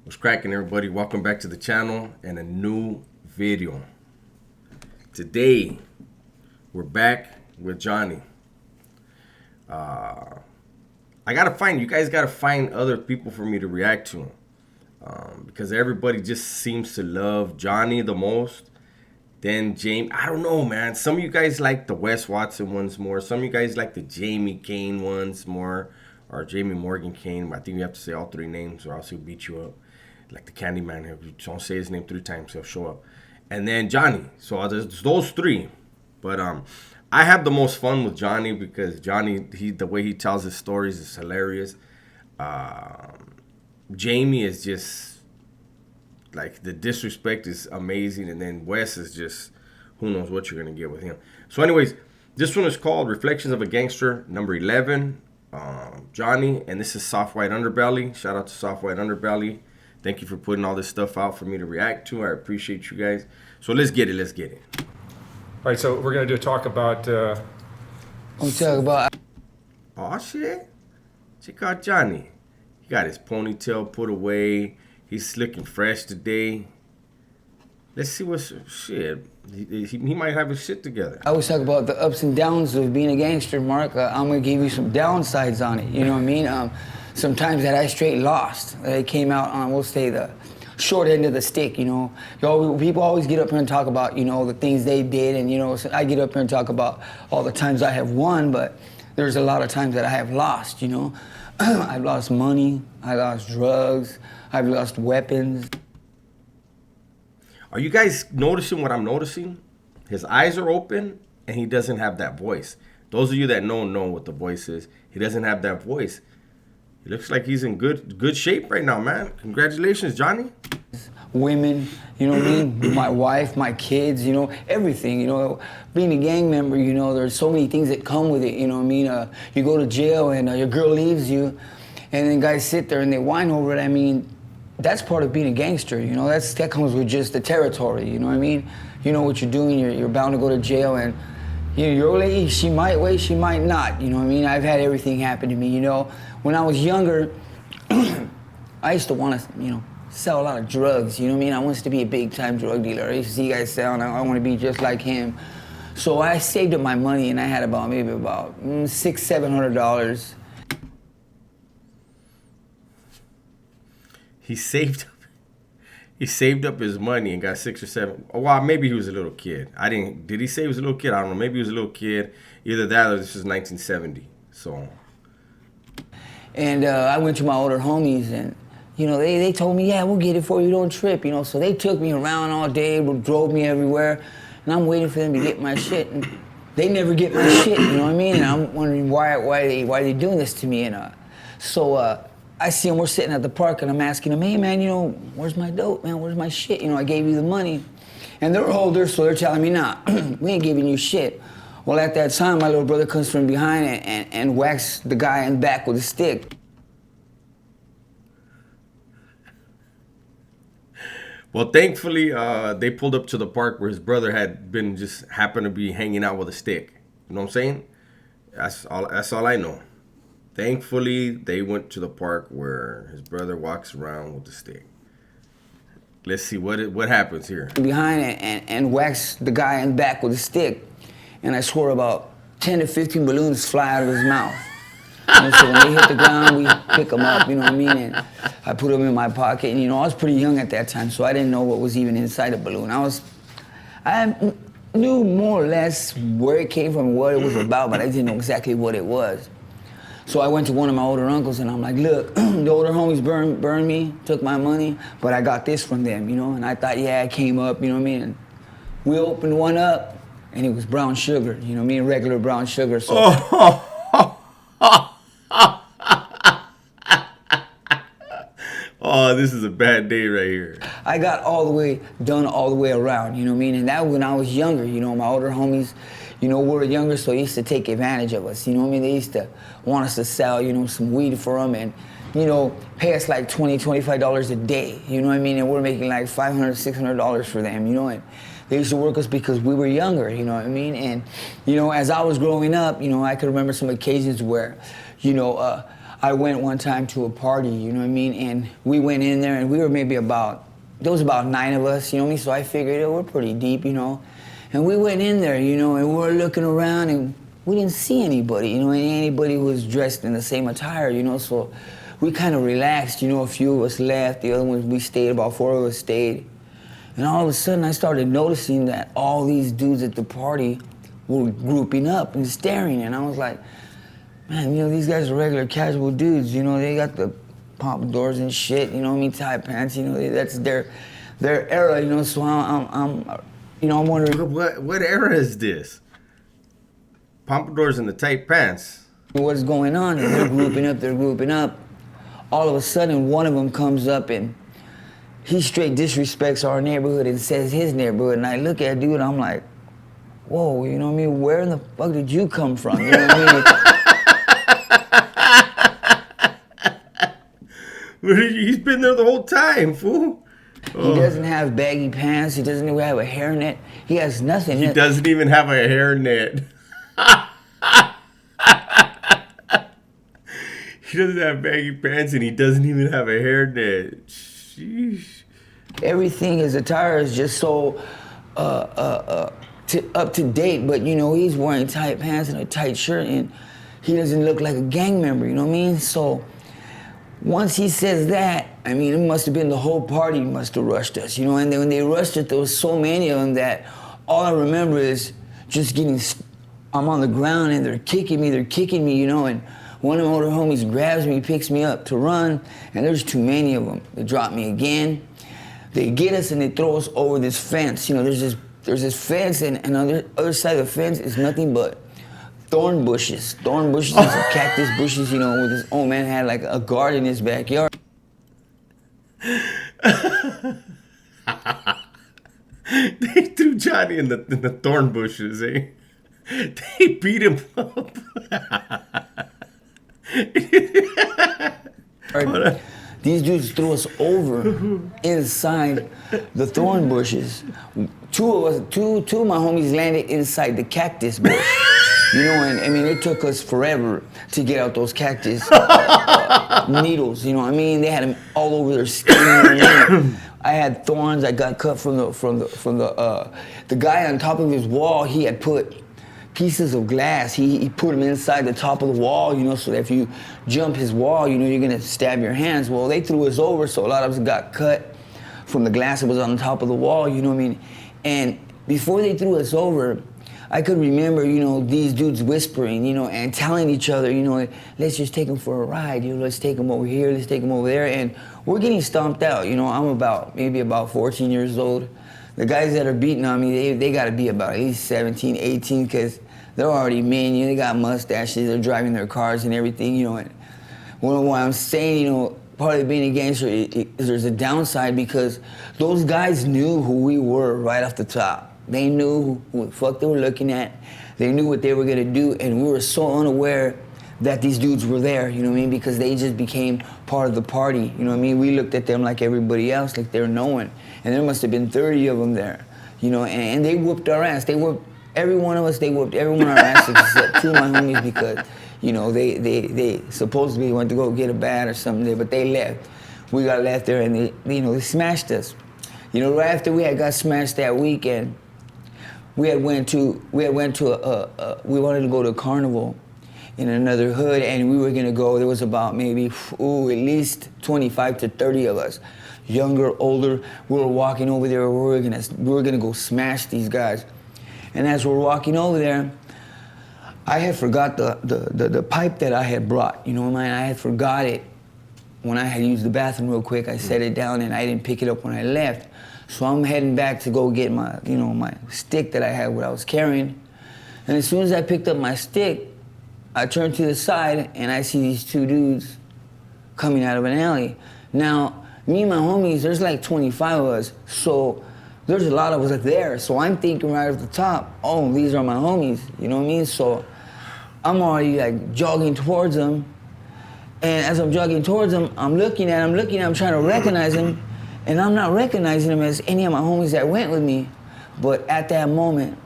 What's cracking, everybody? Welcome back to the channel and a new video. Today, we're back with Johnny. You guys gotta find other people for me to react to. Because everybody just seems to love Johnny the most. Then Jamie, I don't know, man. Some of you guys like the Wes Watson ones more. Some of you guys like the Jamie Kane ones more. Or Jamie Morgan Kane. I think you have to say all three names or else he'll beat you up. Like the Candyman, if you don't say his name 3 times, he'll show up. And then Johnny. So there's those three. But I have the most fun with Johnny because Johnny, the way he tells his stories is hilarious. Jamie is just like the disrespect is amazing, and then Wes is just who knows what you're gonna get with him. So, anyways, this one is called "Reflections of a Gangster," number 11. Johnny, and this is Soft White Underbelly. Shout out to Soft White Underbelly. Thank you for putting all this stuff out for me to react to. I appreciate you guys. So let's get it. Let's get it. All right, so we're going to do a talk about... I'm talking about... Oh, shit. Check out Johnny. He got his ponytail put away. He's looking fresh today. Let's see what's... Shit. He might have his shit together. I always talk about the ups and downs of being a gangster, Mark. I'm going to give you some downsides on it, you know what I mean? Sometimes that I straight lost. It came out on, we'll say, the short end of the stick, you know. People always get up here and talk about, you know, the things they did, and, you know, so I get up here and talk about all the times I have won, but there's a lot of times that I have lost, you know. I've lost money, I lost drugs, I've lost weapons. Are you guys noticing what I'm noticing? His eyes are open, and he doesn't have that voice. Those of you that know what the voice is. He doesn't have that voice. He looks like he's in good shape right now, man. Congratulations, Johnny. Women, you know what I mean? My wife, my kids, you know, everything, you know. Being a gang member, you know, there's so many things that come with it, you know what I mean? You go to jail and your girl leaves you, and then guys sit there and they whine over it. I mean, that's part of being a gangster, you know. That comes with just the territory, you know what I mean? You know what you're doing, you're bound to go to jail, and you know, your old lady, she might wait, she might not, you know what I mean? I've had everything happen to me, you know. When I was younger, I used to want to, you know, sell a lot of drugs, you know what I mean? I wanted to be a big-time drug dealer. I used to see guys selling, I want to be just like him. So I saved up my money, and I had maybe about $600-700. He saved up his money and got 6 or 7. Well, maybe he was a little kid. Did he say he was a little kid? I don't know. Maybe he was a little kid. Either that or this was 1970. So. And I went to my older homies, and, you know, they told me, yeah, we'll get it for you, don't trip, you know. So they took me around all day, drove me everywhere, and I'm waiting for them to get my shit, and they never get my shit, you know what I mean? And I'm wondering why they doing this to me, and so I see them, we're sitting at the park, and I'm asking them, hey, man, you know, where's my dope, man? Where's my shit? You know, I gave you the money. And they're older, so they're telling me, nah, we ain't giving you shit. Well, at that time, my little brother comes from behind and whacks the guy in the back with a stick. Well, thankfully, they pulled up to the park where his brother had been just happened to be hanging out with a stick. You know what I'm saying? That's all I know. Thankfully, they went to the park where his brother walks around with the stick. Let's see what happens here. Behind and whacks the guy in the back with a stick. And I swore about 10 to 15 balloons fly out of his mouth. And so when they hit the ground, we pick them up, you know what I mean? And I put them in my pocket. And, you know, I was pretty young at that time, so I didn't know what was even inside a balloon. I knew more or less where it came from, what it was about, but I didn't know exactly what it was. So I went to one of my older uncles, and I'm like, look, the older homies burned me, took my money, but I got this from them, you know? And I thought, yeah, it came up, you know what I mean? And we opened one up, and it was brown sugar, you know what I mean? Regular brown sugar. So. Oh, this is a bad day right here. I got all the way around, you know what I mean? And that when I was younger, you know, my older homies, you know, we were younger, so they used to take advantage of us, you know what I mean? They used to want us to sell, you know, some weed for them and, you know, pay us like $20, $25 a day, you know what I mean? And we're making like $500, $600 for them, you know? And they used to work us because we were younger, you know what I mean? And, you know, as I was growing up, you know, I could remember some occasions where, you know, I went one time to a party, you know what I mean? And we went in there and we were maybe there was about 9 of us, you know what I mean? So I figured, we're pretty deep, you know? And we went in there, you know, and we were looking around and we didn't see anybody, you know, anybody who was dressed in the same attire, you know? So we kind of relaxed, you know, a few of us left, the other ones we stayed, about 4 of us stayed. And all of a sudden I started noticing that all these dudes at the party were grouping up and staring, and I was like, man, you know, these guys are regular casual dudes, you know, they got the pompadours and shit, you know what I mean, tight pants, you know, that's their era, you know, so I'm wondering. What era is this? Pompadours and the tight pants. What's going on? And they're grouping up. All of a sudden, one of them comes up and he straight disrespects our neighborhood and says his neighborhood, and I look at dude, I'm like, whoa, you know what I mean, where in the fuck did you come from, you know what I mean? He's been there the whole time, fool. He doesn't have baggy pants. He doesn't even have a hairnet. He has nothing. He doesn't even have a hairnet. He doesn't have baggy pants and he doesn't even have a hairnet. Sheesh. Everything, his attire is just so up to date, but you know, he's wearing tight pants and a tight shirt and he doesn't look like a gang member, you know what I mean? So once he says that, I mean, it must have been the whole party must have rushed us, you know, and then when they rushed it, there was so many of them that all I remember is just I'm on the ground and they're kicking me, you know, and one of the older homies grabs me, picks me up to run, and there's too many of them. They drop me again. They get us and they throw us over this fence. You know, there's this fence, and on the other side of the fence is nothing but thorn bushes and some cactus bushes, you know, where this old man had like a garden in his backyard. They threw Johnny in the thorn bushes, eh? They beat him up. These dudes threw us over inside the thorn bushes. Two of my homies landed inside the cactus bush. You know, and I mean, it took us forever to get out those cactus needles. You know what I mean? They had them all over their skin. You know what I mean? I had thorns. I got cut from the guy on top of his wall. He had put pieces of glass. He put them inside the top of the wall, you know, so that if you jump his wall, you know, you're gonna stab your hands. Well, they threw us over, so a lot of us got cut from the glass that was on the top of the wall, you know what I mean? And before they threw us over, I could remember, you know, these dudes whispering, you know, and telling each other, you know, let's just take them for a ride, you know, let's take them over here, let's take them over there, and we're getting stomped out, you know. I'm maybe about 14 years old. The guys that are beating on me, they gotta be about at least 17, 18, because they're already men, you know, they got mustaches, they're driving their cars and everything, you know. And what I'm saying, you know, part of being a gangster is there's a downside because those guys knew who we were right off the top. They knew who the fuck they were looking at. They knew what they were gonna do, and we were so unaware that these dudes were there, you know what I mean? Because they just became part of the party, you know what I mean? We looked at them like everybody else, like they're no one. And there must have been 30 of them there, you know, and they whooped our ass. They whooped every one of us, they whooped every one of our asses except 2 of my homies because, you know, they supposedly went to go get a bat or something there, but they left. We got left there and they smashed us. You know, right after we had got smashed that weekend, we wanted to go to a carnival in another hood, and we were gonna go. There was about maybe at least 25 to 30 of us, younger, older. We were walking over there. We were gonna go smash these guys. And as we're walking over there, I had forgot the pipe that I had brought. You know, I had forgot it when I had used the bathroom real quick. I set it down and I didn't pick it up when I left. So I'm heading back to go get my, you know, my stick that I had, what I was carrying. And as soon as I picked up my stick, I turned to the side and I see these 2 dudes coming out of an alley. Now, me and my homies, there's like 25 of us, so there's a lot of us there. So I'm thinking right off the top, oh, these are my homies, you know what I mean? So I'm already like jogging towards them. And as I'm jogging towards them, I'm looking at them, I'm trying to recognize them, and I'm not recognizing them as any of my homies that went with me. But at that moment,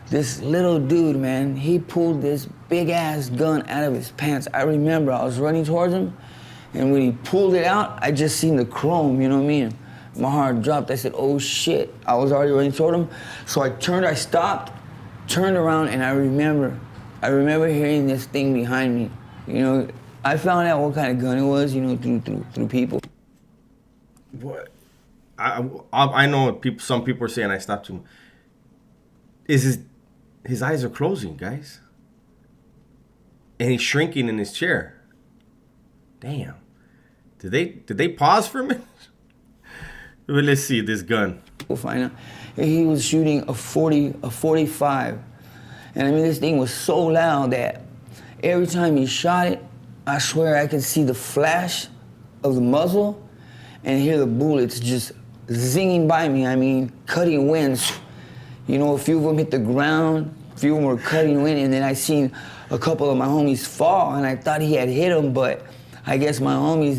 this little dude, man, he pulled this big ass gun out of his pants. I remember I was running towards him, and when he pulled it out, I just seen the chrome, you know what I mean? My heart dropped. I said, oh shit. I was already running toward him. So I stopped, turned around, and I remember hearing this thing behind me. You know, I found out what kind of gun it was, you know, through people. What? I know people. Some people are saying I stopped him. His eyes are closing, guys, and he's shrinking in his chair. Damn. Did they pause for a minute? Well, let's see this gun. We'll find out. He was shooting a 45, and I mean this thing was so loud that every time he shot it, I swear I could see the flash of the muzzle and hear the bullets just zinging by me. I mean, cutting winds. You know, a few of them hit the ground, a few of them were cutting wind, and then I seen a couple of my homies fall, and I thought he had hit them, but I guess my homies,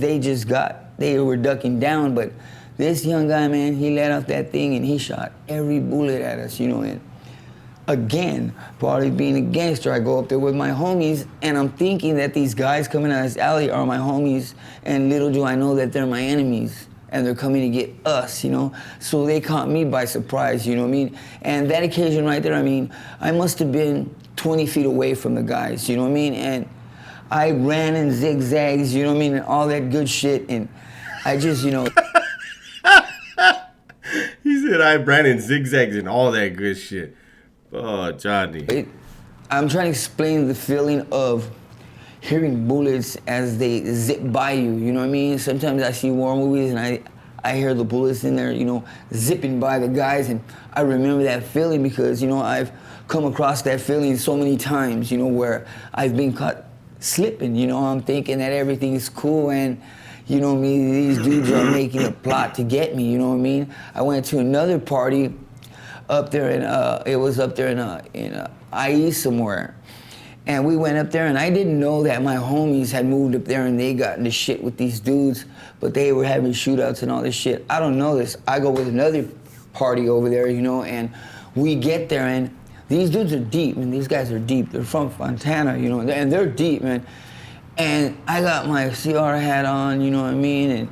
they were ducking down, but this young guy, man, he let off that thing and he shot every bullet at us, you know, and again, probably being a gangster, I go up there with my homies, and I'm thinking that these guys coming out of this alley are my homies, and little do I know that they're my enemies, and they're coming to get us, you know? So they caught me by surprise, you know what I mean? And that occasion right there, I mean, I must have been 20 feet away from the guys, you know what I mean? And I ran in zigzags, you know what I mean, and all that good shit, and I just, you know... He said I ran in zigzags and all that good shit. Oh, Johnny. I'm trying to explain the feeling of hearing bullets as they zip by you, you know what I mean? Sometimes I see war movies and I hear the bullets in there, you know, zipping by the guys, and I remember that feeling because, you know, I've come across that feeling so many times, you know, where I've been caught slipping, you know, I'm thinking that everything is cool and, you know what I mean, these dudes are making a plot to get me, you know what I mean? I went to another party up there in, it was up there in IE somewhere. And we went up there, and I didn't know that my homies had moved up there and they got into shit with these dudes, but they were having shootouts and all this shit. I don't know this. I go with another party over there, you know, and we get there, and these dudes are deep, and these guys are deep. They're from Fontana, you know, and they're deep, man. And I got my CR hat on, you know what I mean, and,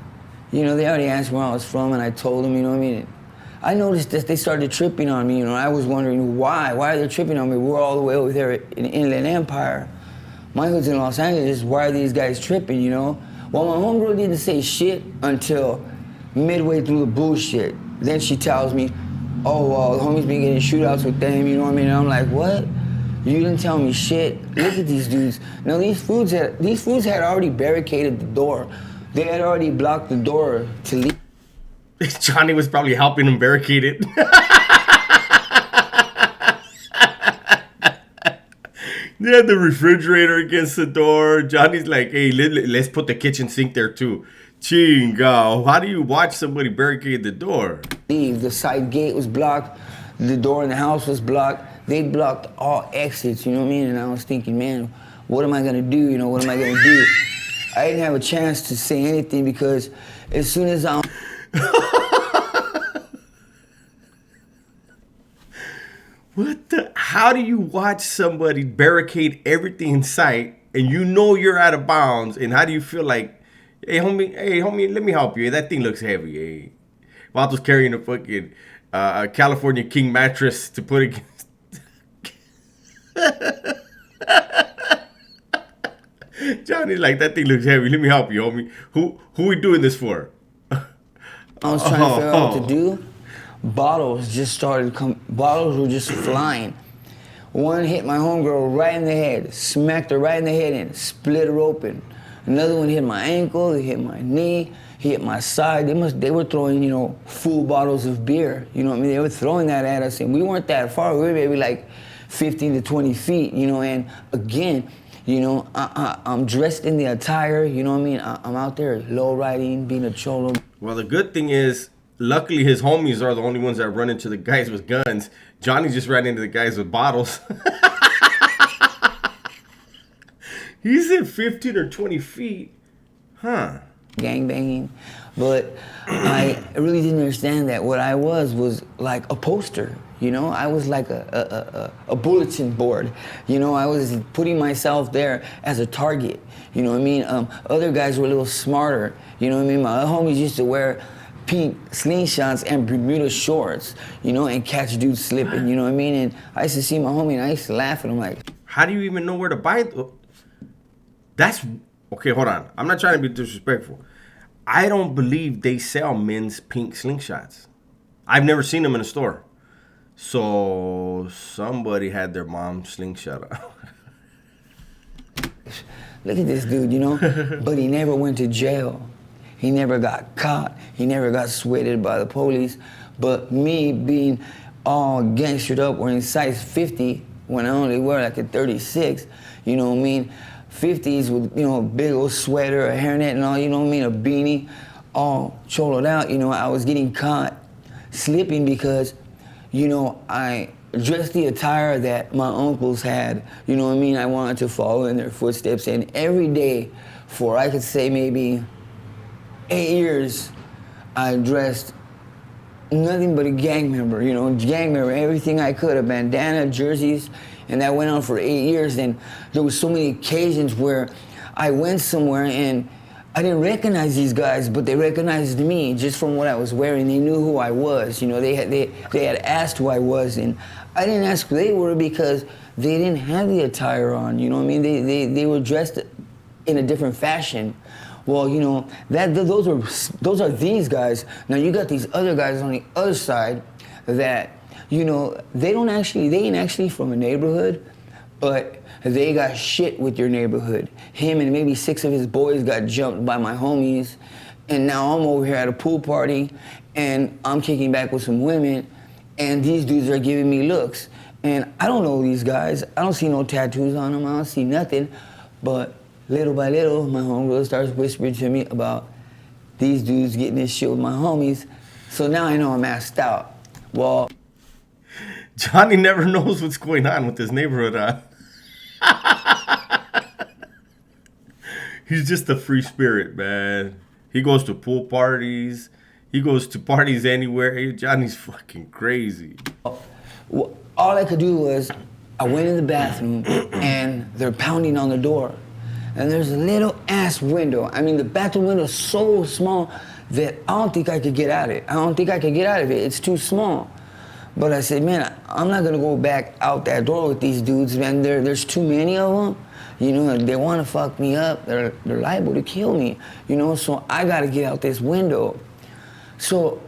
you know, they already asked where I was from, and I told them, you know what I mean. I noticed that they started tripping on me, you know, I was wondering why are they tripping on me? We're all the way over there in Inland Empire. My hood's in Los Angeles, why are these guys tripping, you know? Well, my homegirl didn't say shit until midway through the bullshit. Then she tells me, oh, well, the homie's been getting shootouts with them, you know what I mean? And I'm like, what? You didn't tell me shit. Look at these dudes. Now, these fools had already barricaded the door. They had already blocked the door to leave. Johnny was probably helping him barricade it. They had the refrigerator against the door. Johnny's like, hey, let's put the kitchen sink there too. Chingo, how do you watch somebody barricade the door? The side gate was blocked. The door in the house was blocked. They blocked all exits, you know what I mean? And I was thinking, man, what am I gonna do? You know, what am I gonna do? I didn't have a chance to say anything because as soon as I'm... What the? How do you watch somebody barricade everything in sight and you know you're out of bounds? And how do you feel like, hey homie, let me help you. That thing looks heavy. Hey, Valto's carrying a fucking California King mattress to put against. Johnny's like, that thing looks heavy. Let me help you, homie. Who we doing this for? I was trying to figure out what to do. Bottles were just flying. One hit my homegirl right in the head, smacked her right in the head and split her open. Another one hit my ankle, they hit my knee, he hit my side. They were throwing, you know, full bottles of beer. You know what I mean? They were throwing that at us, and we weren't that far. We were maybe like 15 to 20 feet, you know, and again, you know, I'm dressed in the attire, you know what I mean? I'm out there low riding, being a cholo. Well, the good thing is, luckily his homies are the only ones that run into the guys with guns. Johnny just ran into the guys with bottles. He said 15 or 20 feet. Huh. gangbanging, but I really didn't understand that what I was like a poster. You know, I was like a bulletin board. You know, I was putting myself there as a target. You know what I mean? Other guys were a little smarter. You know what I mean? My homies used to wear pink slingshots and Bermuda shorts, you know, and catch dudes slipping, you know what I mean? And I used to see my homie and I used to laugh at him like, how do you even know where to buy it? That's, okay, hold on. I'm not trying to be disrespectful. I don't believe they sell men's pink slingshots. I've never seen them in a store. So somebody had their mom slingshot out. look at this dude, you know? But he never went to jail. He never got caught. He never got sweated by the police. But me being all gangstered up, wearing size 50, when I only wear like a 36, you know what I mean? 50s with, you know, a big old sweater, a hairnet and all, you know what I mean? A beanie, all choloed out, you know, I was getting caught slipping because, you know, I dressed the attire that my uncles had, you know what I mean? I wanted to follow in their footsteps, and every day for, I could say maybe 8 years, I dressed nothing but a gang member, you know, gang member, everything I could, a bandana, jerseys, and that went on for 8 years. And there was so many occasions where I went somewhere and I didn't recognize these guys, but they recognized me just from what I was wearing. They knew who I was, you know, they had asked who I was, and I didn't ask who they were because they didn't have the attire on, you know what I mean? They were dressed in a different fashion. Well, you know, those are these guys. Now you got these other guys on the other side that, you know, they ain't actually from a neighborhood, but they got shit with your neighborhood. Him and maybe 6 of his boys got jumped by my homies, and now I'm over here at a pool party, and I'm kicking back with some women, and these dudes are giving me looks. And I don't know these guys. I don't see no tattoos on them. I don't see nothing, but little by little, my homegirl starts whispering to me about these dudes getting this shit with my homies. So now I know I'm asked out. Well, Johnny never knows what's going on with his neighborhood. He's just a free spirit, man. He goes to pool parties. He goes to parties anywhere. Hey, Johnny's fucking crazy. well, all I could do was, I went in the bathroom and they're pounding on the door. And there's a little ass window. I mean, the bathroom window is so small that I don't think I could get out of it. I don't think I could get out of it. It's too small. But I said, man, I'm not gonna go back out that door with these dudes, man. There's too many of them. You know, they wanna fuck me up. They're liable to kill me. You know, so I gotta get out this window. So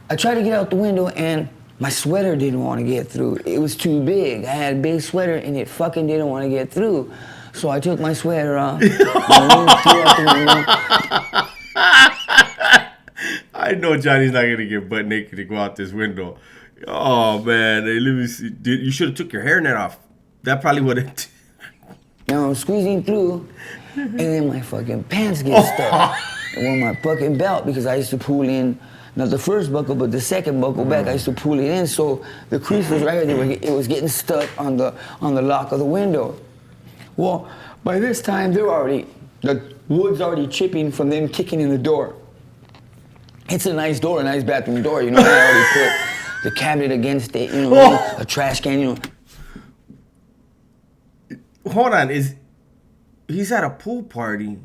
I tried to get out the window and my sweater didn't wanna get through. It was too big. I had a big sweater and it fucking didn't wanna get through. So I took my sweater off. Threw out the window. I know Johnny's not gonna get butt naked to go out this window. Oh man, hey, let me see. Dude, you should have took your hairnet off. That probably would have. Now I'm squeezing through, and then my fucking pants get stuck. And on my fucking belt, because I used to pull in, not the first buckle, but the second buckle back, I used to pull it in, so the crease was right there. It was getting stuck on the lock of the window. Well, by this time, the wood's already chipping from them kicking in the door. It's a nice door, a nice bathroom door, you know. I already put the cabinet against it, you know, a trash can, you know. Hold on, he's at a pool party?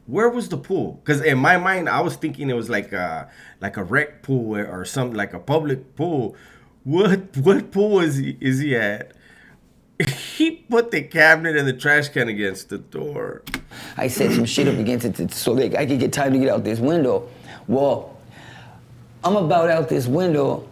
Where was the pool? Because in my mind, I was thinking it was like a rec pool or something, like a public pool. What pool is he at? He put the cabinet and the trash can against the door. I set some shit up against it so that I could get time to get out this window. Well, I'm about out this window,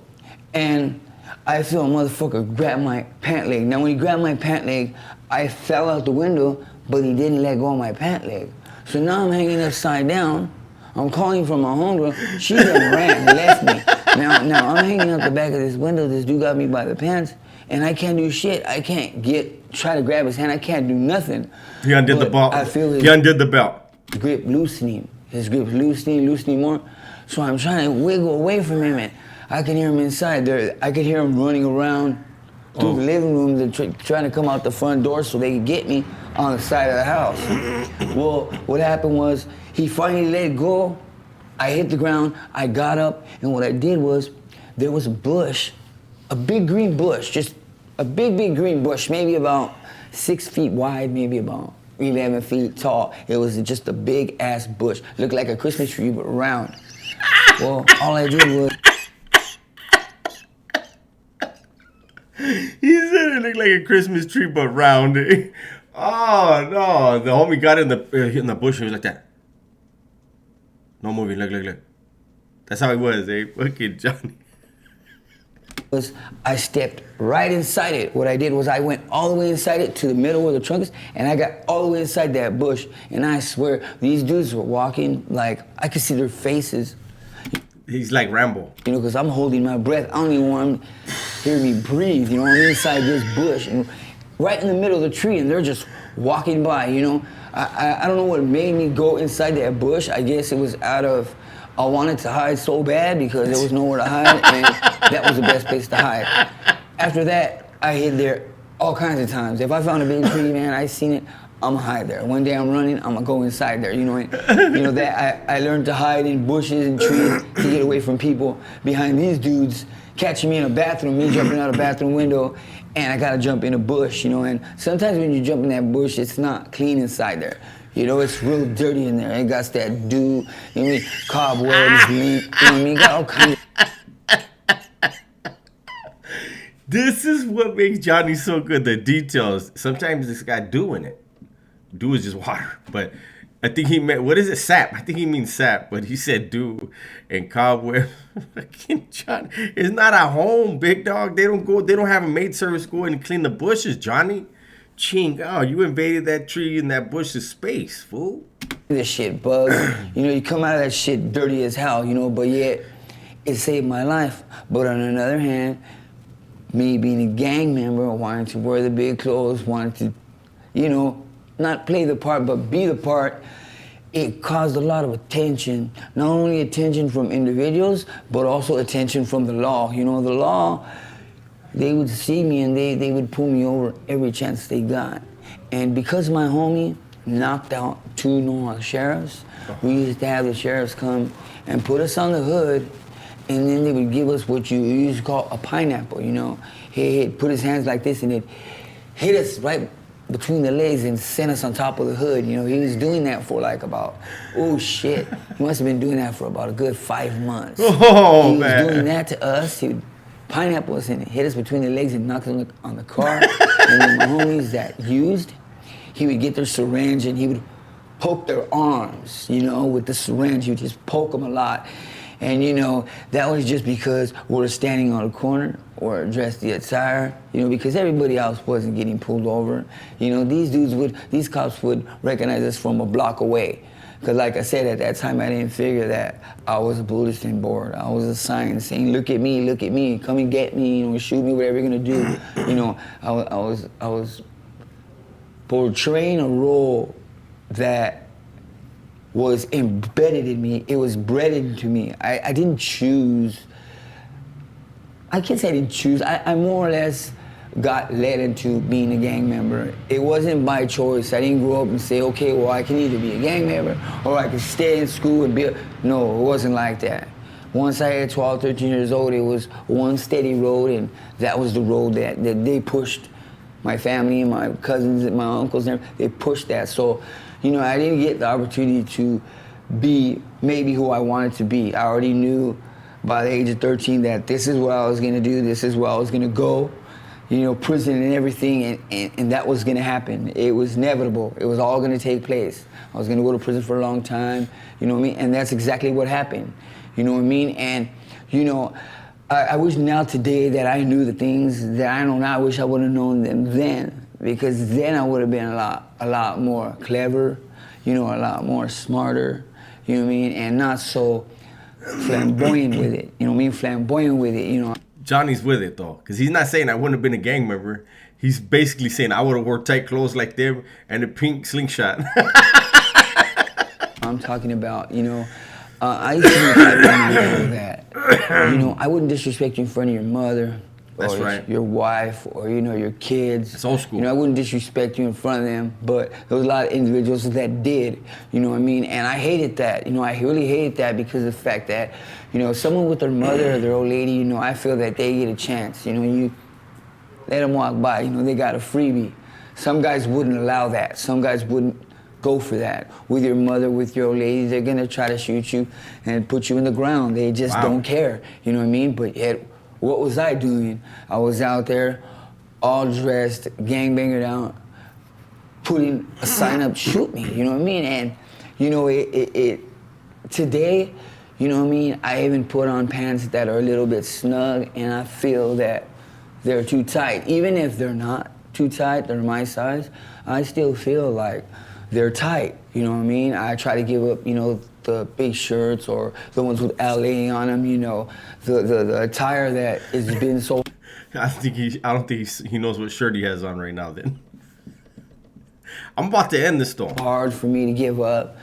and I feel a motherfucker grab my pant leg. Now, when he grabbed my pant leg, I fell out the window, but he didn't let go of my pant leg. So now I'm hanging upside down. I'm calling for my homegirl. She done ran and left me. Now I'm hanging out the back of this window. This dude got me by the pants, and I can't do shit. I can't try to grab his hand. I can't do nothing. He undid the belt. I feel he undid the belt. Grip loosening. His grip loosening more. So I'm trying to wiggle away from him, and I can hear him inside there. I could hear him running around through the living room, trying to come out the front door so they could get me on the side of the house. Well, what happened was He finally let go. I hit the ground. I got up, and what I did was, there was a bush, a big green bush, just a big, big green bush, maybe about 6 feet wide, maybe about 11 feet tall. It was just a big ass bush. Looked like a Christmas tree, but round. Well, all I did was, He said it looked like a Christmas tree, but round. Oh no! The homie got in the bush and he was like that. No moving. Look. That's how he was, eh? Fucking Johnny. I stepped right inside it. What I did was I went all the way inside it to the middle where the trunk is, and I got all the way inside that bush. And I swear, these dudes were walking like I could see their faces. He's like Rambo. You know, because I'm holding my breath. I don't even want them to hear me breathe. You know, I'm inside this bush and right in the middle of the tree, and they're just walking by. You know, I don't know what made me go inside that bush. I guess it was out of I wanted to hide so bad because there was nowhere to hide, and that was the best place to hide. After that, I hid there all kinds of times. If I found a big tree, man, I seen it, I'm gonna hide there. One day I'm running, I'm gonna go inside there. You know, that I learned to hide in bushes and trees to get away from people. Behind these dudes catching me in a bathroom, me jumping out a bathroom window, and I gotta jump in a bush. You know, and sometimes when you jump in that bush, it's not clean inside there. You know, it's real dirty in there. It got that dew, you know what I mean, cobwebs, lint, you know what I mean, got all kinds of... This is what makes Johnny so good, the details. Sometimes this guy doing it. Dew is just water. But I think he meant, what is it, sap? I think he means sap, but he said dew and cobweb. Fucking Johnny. It's not a home, big dog. They don't have a maid service go in and clean the bushes, Johnny. Ching, oh, you invaded that tree and that bush's space, fool. This shit bugs. You know, you come out of that shit dirty as hell, you know, but yet it saved my life. But on another hand, me being a gang member, wanting to wear the big clothes, wanting to, you know, not play the part, but be the part, it caused a lot of attention. Not only attention from individuals, but also attention from the law. You know, the law, they would see me and they would pull me over every chance they got. And because my homie knocked out 2 normal sheriffs, we used to have the sheriffs come and put us on the hood, and then they would give us what you used to call a pineapple, you know. He'd put his hands like this and he'd hit us right between the legs and send us on top of the hood. You know, he was doing that for like about, oh shit, he must have been doing that for about a good 5 months. Oh, he was man. doing that to us. He would pineapple us and hit us between the legs and knock us on the car. And then my homies that used, he would get their syringe and he would poke their arms, you know, with the syringe. He would just poke them a lot. And, you know, that was just because we were standing on a corner or dressed the attire, you know, because everybody else wasn't getting pulled over. You know, these cops would recognize us from a block away. Because like I said, at that time, I didn't figure that I was a bulletin board. I was a sign saying, look at me, come and get me, you know, shoot me, whatever you're gonna do. You know, I was portraying a role that was embedded in me. It was bred into me. I didn't choose. I can't say I didn't choose. I more or less got led into being a gang member. It wasn't by choice. I didn't grow up and say, okay, well, I can either be a gang member or I can stay in school and be a... No, it wasn't like that. Once I hit 12, 13 years old, it was one steady road, and that was the road that they pushed. My family and my cousins and my uncles, and they pushed that. So, you know, I didn't get the opportunity to be maybe who I wanted to be. I already knew by the age of 13 that this is what I was gonna do, this is where I was gonna go. You know, prison and everything, and that was gonna happen. It was inevitable. It was all gonna take place. I was gonna go to prison for a long time, you know what I mean? And that's exactly what happened, you know what I mean? And, you know, I wish now today that I knew the things that I know now. I wish I would have known them then, because then I would have been a lot more clever, you know, a lot more smarter, you know what I mean? And not so flamboyant with it, you know what I mean? Flamboyant with it, you know. Johnny's with it though, because he's not saying I wouldn't have been a gang member. He's basically saying I would have wore tight clothes like them and a pink slingshot. I'm talking about, you know, I used to be the type of that, you know, I wouldn't disrespect you in front of your mother, That's or right. your wife, or your kids. It's old school. I wouldn't disrespect you in front of them, but there was a lot of individuals that did. You know what I mean? And I hated that. I really hated that because of the fact that, someone with their mother or their old lady, I feel that they get a chance. You let them walk by. They got a freebie. Some guys wouldn't allow that. Some guys wouldn't go for that. With your mother, with your old lady, they're gonna try to shoot you and put you in the ground. They just don't care. You know what I mean? But yet, what was I doing? I was out there, all dressed, gangbanger down, putting a sign up, shoot me. You know what I mean? And today, you know what I mean? I even put on pants that are a little bit snug, and I feel that they're too tight. Even if they're not too tight, they're my size, I still feel like they're tight. You know what I mean? I try to give up, the big shirts or the ones with LA on them, the attire that has been so I don't think he knows what shirt he has on right now. Then I'm about to end this though. hard for me to give up.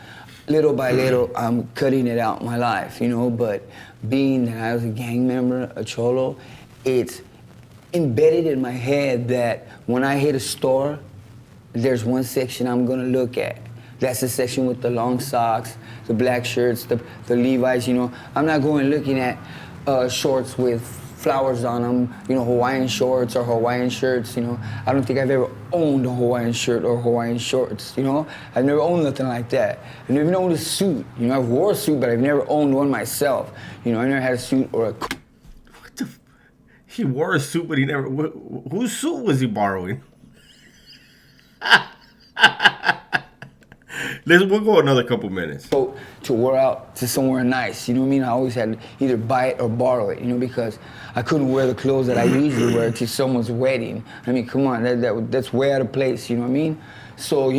Little by little, I'm cutting it out in my life, But being that I was a gang member, a cholo, it's embedded in my head that when I hit a store, there's one section I'm gonna look at. That's the section with the long socks, the black shirts, the Levi's. I'm not going looking at shorts with flowers on them, Hawaiian shorts or Hawaiian shirts. I don't think I've ever owned a Hawaiian shirt or Hawaiian shorts. I've never owned nothing like that. I've never owned a suit. I've wore a suit, but I've never owned one myself. I never had a suit or a. What the? He wore a suit, but he never. Whose suit was he borrowing? We'll go another couple minutes. So to wear out to somewhere nice, you know what I mean? I always had to either buy it or borrow it, because I couldn't wear the clothes that I usually wear to someone's wedding. I mean, come on, that's way out of place, you know what I mean? So,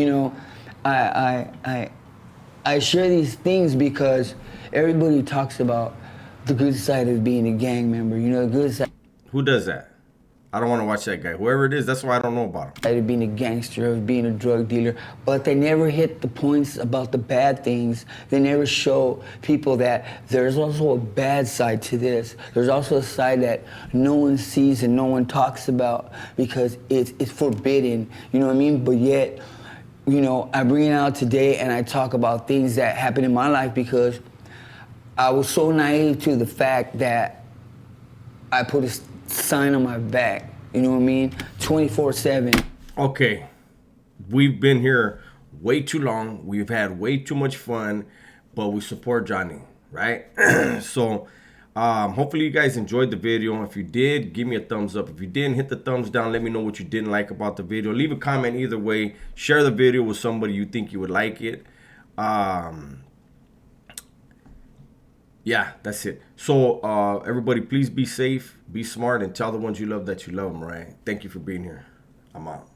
I share these things because everybody talks about the good side of being a gang member, the good side. Who does that? I don't want to watch that guy. Whoever it is, that's why I don't know about him. Of being a gangster, of being a drug dealer, but they never hit the points about the bad things. They never show people that there's also a bad side to this. There's also a side that no one sees and no one talks about because it's forbidden, you know what I mean? But yet, I bring it out today and I talk about things that happened in my life because I was so naive to the fact that I put a sign on my back, you know what I mean? 24/7. Okay, we've been here way too long. We've had way too much fun, but we support Johnny, right? So hopefully you guys enjoyed the video. If you did, give me a thumbs up. If you didn't, hit the thumbs down. Let me know what you didn't like about the video. Leave a comment either way. Share the video with somebody you think you would like it. Yeah, that's it. So everybody, please be safe, be smart, and tell the ones you love that you love them, right? Thank you for being here. I'm out.